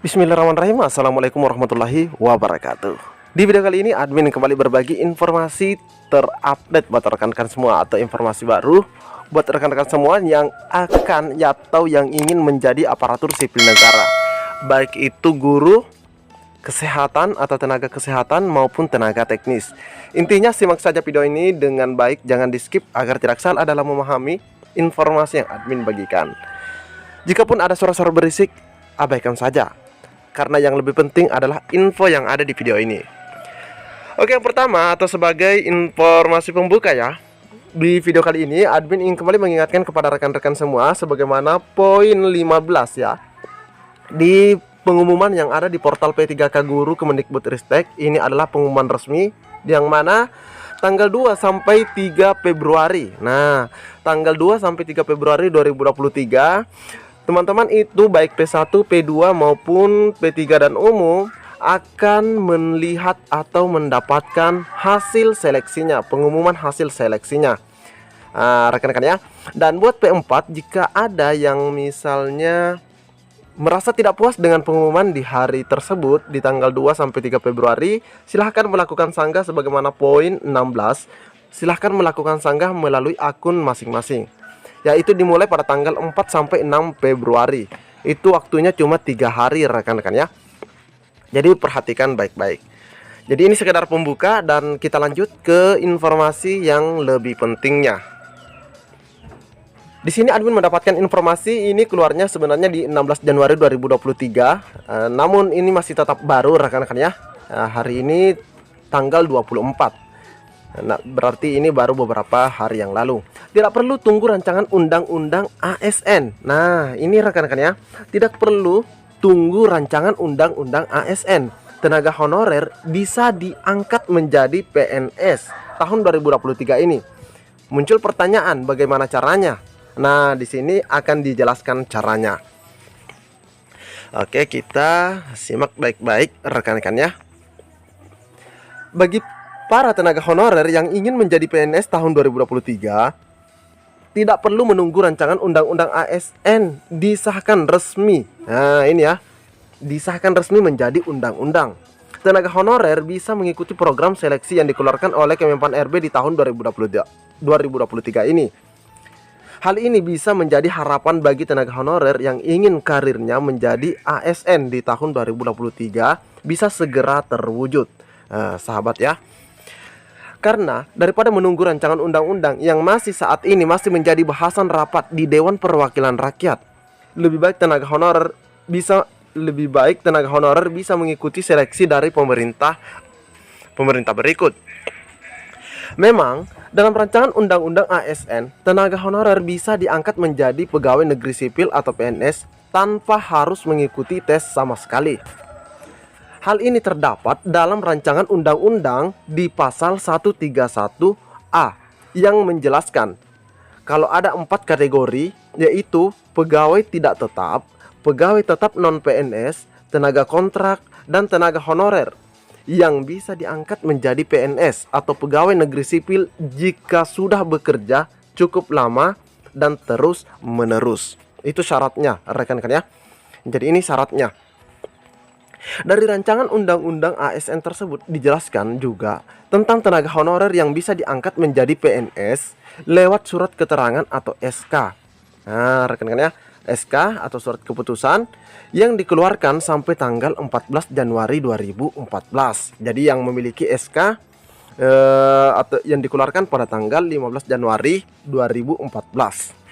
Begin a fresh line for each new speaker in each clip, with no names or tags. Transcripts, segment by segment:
Bismillahirrahmanirrahim. Assalamualaikum warahmatullahi wabarakatuh. Di video kali ini admin kembali berbagi informasi terupdate buat rekan-rekan semua, atau informasi baru buat rekan-rekan semua yang akan atau yang ingin menjadi aparatur sipil negara, baik itu guru, kesehatan atau tenaga kesehatan maupun tenaga teknis. Intinya simak saja video ini dengan baik, jangan di skip agar tidak salah dalam memahami informasi yang admin bagikan. Jikapun ada suara-suara berisik, abaikan saja, karena yang lebih penting adalah info yang ada di video ini. Oke, yang pertama atau sebagai informasi pembuka ya, di video kali ini admin ingin kembali mengingatkan kepada rekan-rekan semua sebagaimana poin 15 ya, di pengumuman yang ada di portal P3K Guru Kemendikbudristek. Ini adalah pengumuman resmi yang mana tanggal 2 sampai 3 Februari. Nah, tanggal 2 sampai 3 Februari 2023 teman-teman itu baik P1, P2 maupun P3 dan umum akan melihat atau mendapatkan hasil seleksinya, pengumuman hasil seleksinya, rekan-rekan ya. Dan buat P4, jika ada yang misalnya merasa tidak puas dengan pengumuman di hari tersebut, di tanggal 2 sampai 3 Februari, silahkan melakukan sanggah sebagaimana poin 16. Silahkan melakukan sanggah melalui akun masing-masing, yaitu dimulai pada tanggal 4 sampai 6 Februari. Itu waktunya cuma 3 hari rekan-rekan ya. Jadi perhatikan baik-baik. Jadi ini sekedar pembuka dan kita lanjut ke informasi yang lebih pentingnya. Di sini admin mendapatkan informasi ini keluarnya sebenarnya di 16 Januari 2023. Namun ini masih tetap baru rekan-rekan ya. Hari ini tanggal 24. Nah, berarti ini baru beberapa hari yang lalu. Tidak perlu tunggu rancangan undang-undang ASN. Nah, ini rekan-rekan ya, tidak perlu tunggu rancangan undang-undang ASN. Tenaga honorer bisa diangkat menjadi PNS tahun 2023 ini. Muncul pertanyaan, bagaimana caranya? Nah, di sini akan dijelaskan caranya. Oke, kita simak baik-baik rekan-rekan ya. Bagi para tenaga honorer yang ingin menjadi PNS tahun 2023, tidak perlu menunggu rancangan undang-undang ASN disahkan resmi. Nah, ini ya, disahkan resmi menjadi undang-undang. Tenaga honorer bisa mengikuti program seleksi yang dikeluarkan oleh Kemenpan RB di tahun 2023 ini. Hal ini bisa menjadi harapan bagi tenaga honorer yang ingin karirnya menjadi ASN di tahun 2023 bisa segera terwujud. Nah, sahabat ya, karena daripada menunggu rancangan undang-undang yang masih saat ini masih menjadi bahasan rapat di Dewan Perwakilan Rakyat, lebih baik tenaga honorer bisa mengikuti seleksi dari pemerintah berikut. Memang dalam rancangan undang-undang ASN, tenaga honorer bisa diangkat menjadi pegawai negeri sipil atau PNS tanpa harus mengikuti tes sama sekali. Hal ini terdapat dalam rancangan undang-undang di pasal 131A yang menjelaskan kalau ada 4 kategori, yaitu pegawai tidak tetap, pegawai tetap non-PNS, tenaga kontrak, dan tenaga honorer yang bisa diangkat menjadi PNS atau pegawai negeri sipil jika sudah bekerja cukup lama dan terus menerus. Itu syaratnya rekan-rekan ya. Jadi ini syaratnya. Dari rancangan undang-undang ASN tersebut dijelaskan juga tentang tenaga honorer yang bisa diangkat menjadi PNS lewat surat keterangan atau SK. Nah, rekan-rekan ya, SK atau surat keputusan yang dikeluarkan sampai tanggal 14 Januari 2014. Jadi yang memiliki SK atau yang dikeluarkan pada tanggal 15 Januari 2014.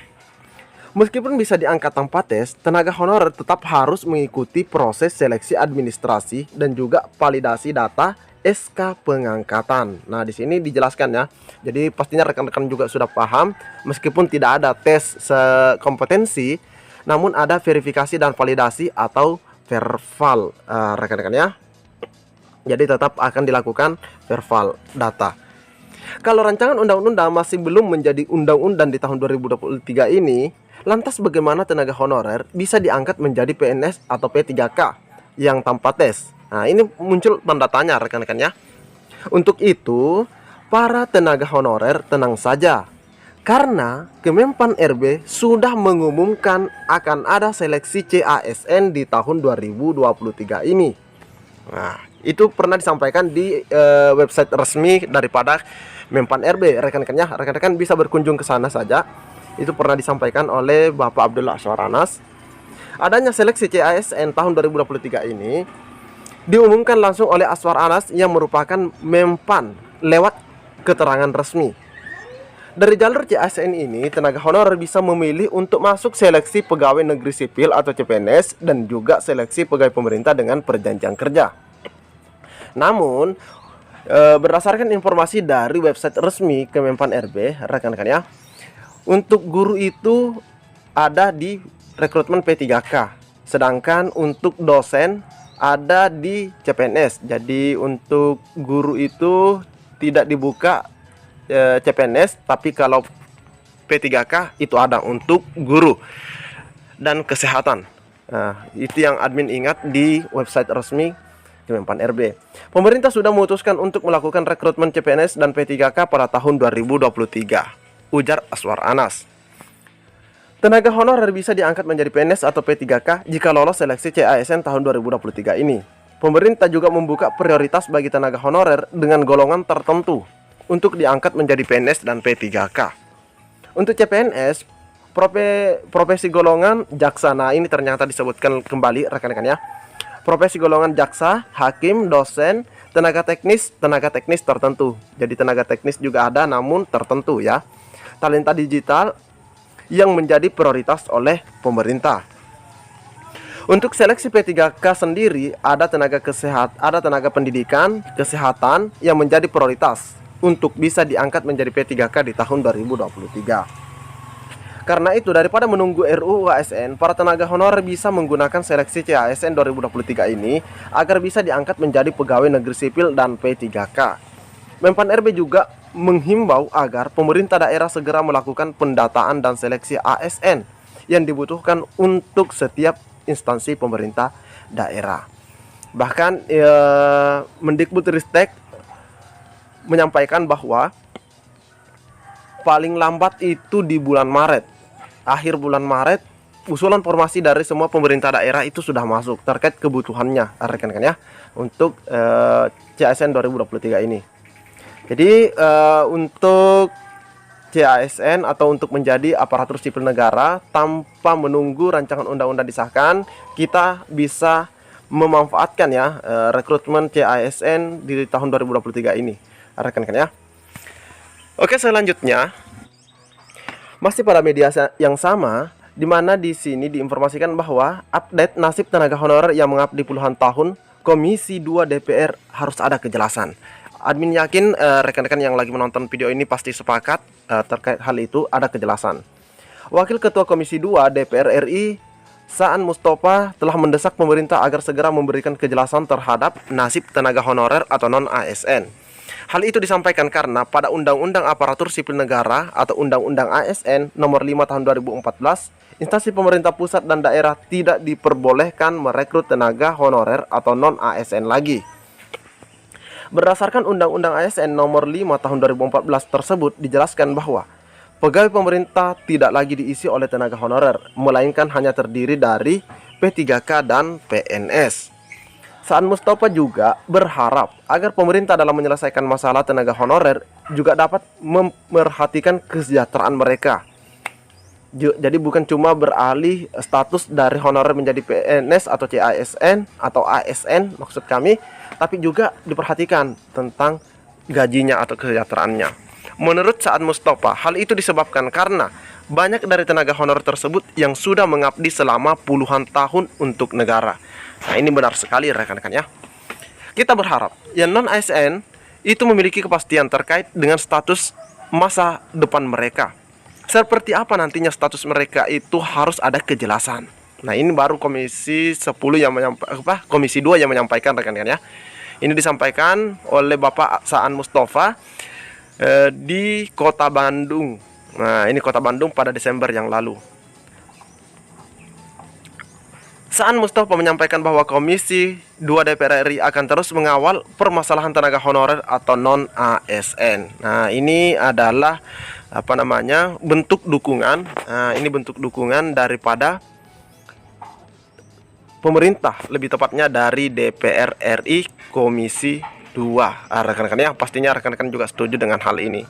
Meskipun bisa diangkat tanpa tes, tenaga honorer tetap harus mengikuti proses seleksi administrasi dan juga validasi data SK pengangkatan. Nah, di sini dijelaskan ya. Jadi pastinya rekan-rekan juga sudah paham, meskipun tidak ada tes kompetensi, namun ada verifikasi dan validasi atau verval, rekan-rekan ya. Jadi tetap akan dilakukan verval data. Kalau rancangan undang-undang masih belum menjadi undang-undang di tahun 2023 ini, lantas bagaimana tenaga honorer bisa diangkat menjadi PNS atau P3K yang tanpa tes? Nah, ini muncul tanda tanya rekan-rekan ya. Untuk itu, para tenaga honorer tenang saja, Karena Kemenpan RB sudah mengumumkan akan ada seleksi CASN di tahun 2023 ini. Nah, itu pernah disampaikan di website resmi daripada Menpan RB. Rekan-rekan bisa berkunjung ke sana saja. Itu pernah disampaikan oleh Bapak Abdullah Aswar Anas. Adanya seleksi CASN tahun 2023 ini diumumkan langsung oleh Aswar Anas yang merupakan Menpan lewat keterangan resmi. Dari jalur CASN ini, tenaga honorer bisa memilih untuk masuk seleksi pegawai negeri sipil atau CPNS dan juga seleksi pegawai pemerintah dengan perjanjian kerja. Namun, berdasarkan informasi dari website resmi Kemenpan RB, rekan-rekan ya, untuk guru itu ada di rekrutmen P3K, sedangkan untuk dosen ada di CPNS. Jadi untuk guru itu tidak dibuka CPNS, tapi kalau P3K itu ada untuk guru dan kesehatan. Nah, itu yang admin ingat di website resmi Kemenpan RB. Pemerintah sudah memutuskan untuk melakukan rekrutmen CPNS dan P3K pada tahun 2023, ujar Aswar Anas. Tenaga honorer bisa diangkat menjadi PNS atau P3K jika lolos seleksi CASN tahun 2023 ini. Pemerintah juga membuka prioritas bagi tenaga honorer dengan golongan tertentu untuk diangkat menjadi PNS dan P3K. Untuk CPNS, profesi golongan jaksa. Nah, ini ternyata disebutkan kembali rekan-rekan ya. Profesi golongan jaksa, hakim, dosen, tenaga teknis tertentu. Jadi tenaga teknis juga ada namun tertentu ya. Talenta digital yang menjadi prioritas oleh pemerintah. Untuk seleksi P3K sendiri ada tenaga pendidikan, kesehatan yang menjadi prioritas untuk bisa diangkat menjadi P3K di tahun 2023. Karena itu, daripada menunggu RUU ASN, para tenaga honorer bisa menggunakan seleksi CASN 2023 ini agar bisa diangkat menjadi pegawai negeri sipil dan P3K. Menpan RB juga menghimbau agar pemerintah daerah segera melakukan pendataan dan seleksi ASN yang dibutuhkan untuk setiap instansi pemerintah daerah. Bahkan Mendikbudristek menyampaikan bahwa paling lambat itu di bulan Maret, akhir bulan Maret, usulan formasi dari semua pemerintah daerah itu sudah masuk terkait kebutuhannya, rekan-rekan ya, untuk CASN 2023 ini. Jadi untuk CASN atau untuk menjadi aparatur sipil negara tanpa menunggu rancangan undang-undang disahkan, kita bisa memanfaatkan ya rekrutmen CASN di tahun 2023 ini, rekan-rekan ya. Oke, selanjutnya masih pada media yang sama, di mana di sini diinformasikan bahwa update nasib tenaga honorer yang mengabdi puluhan tahun, Komisi 2 DPR harus ada kejelasan. Admin yakin rekan-rekan yang lagi menonton video ini pasti sepakat terkait hal itu ada kejelasan. Wakil Ketua Komisi 2 DPR RI Saan Mustafa telah mendesak pemerintah agar segera memberikan kejelasan terhadap nasib tenaga honorer atau non-ASN. Hal itu disampaikan karena pada Undang-Undang Aparatur Sipil Negara atau Undang-Undang ASN Nomor 5 Tahun 2014, instansi pemerintah pusat dan daerah tidak diperbolehkan merekrut tenaga honorer atau non-ASN lagi. Berdasarkan Undang-Undang ASN Nomor 5 Tahun 2014 tersebut dijelaskan bahwa pegawai pemerintah tidak lagi diisi oleh tenaga honorer, melainkan hanya terdiri dari P3K dan PNS. Saan Mustafa juga berharap agar pemerintah dalam menyelesaikan masalah tenaga honorer juga dapat memperhatikan kesejahteraan mereka. Jadi bukan cuma beralih status dari honorer menjadi PNS atau CASN atau ASN maksud kami, tapi juga diperhatikan tentang gajinya atau kesejahteraannya. Menurut Saan Mustafa, hal itu disebabkan karena banyak dari tenaga honorer tersebut yang sudah mengabdi selama puluhan tahun untuk negara. Nah, ini benar sekali rekan-rekan ya. Kita berharap yang non-ASN itu memiliki kepastian terkait dengan status masa depan mereka. Seperti apa nantinya status mereka itu harus ada kejelasan. Nah, ini baru Komisi 10 yang Komisi 2 yang menyampaikan rekan-rekan ya. Ini disampaikan oleh Bapak Saan Mustafa di Kota Bandung. Nah, ini Kota Bandung pada Desember yang lalu. Saan Mustafa menyampaikan bahwa Komisi 2 DPR RI akan terus mengawal permasalahan tenaga honorer atau non-ASN. Nah, ini adalah bentuk dukungan. Nah, ini bentuk dukungan daripada pemerintah, lebih tepatnya dari DPR RI Komisi 2. Rekan-rekan ya, pastinya rekan-rekan juga setuju dengan hal ini.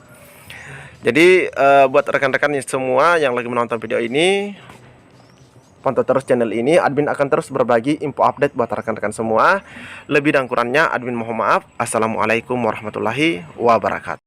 Jadi buat rekan-rekan semua yang lagi menonton video ini, pantau terus channel ini. Admin akan terus berbagi info update buat rekan-rekan semua. Lebih dan kurangnya admin mohon maaf. Assalamualaikum warahmatullahi wabarakatuh.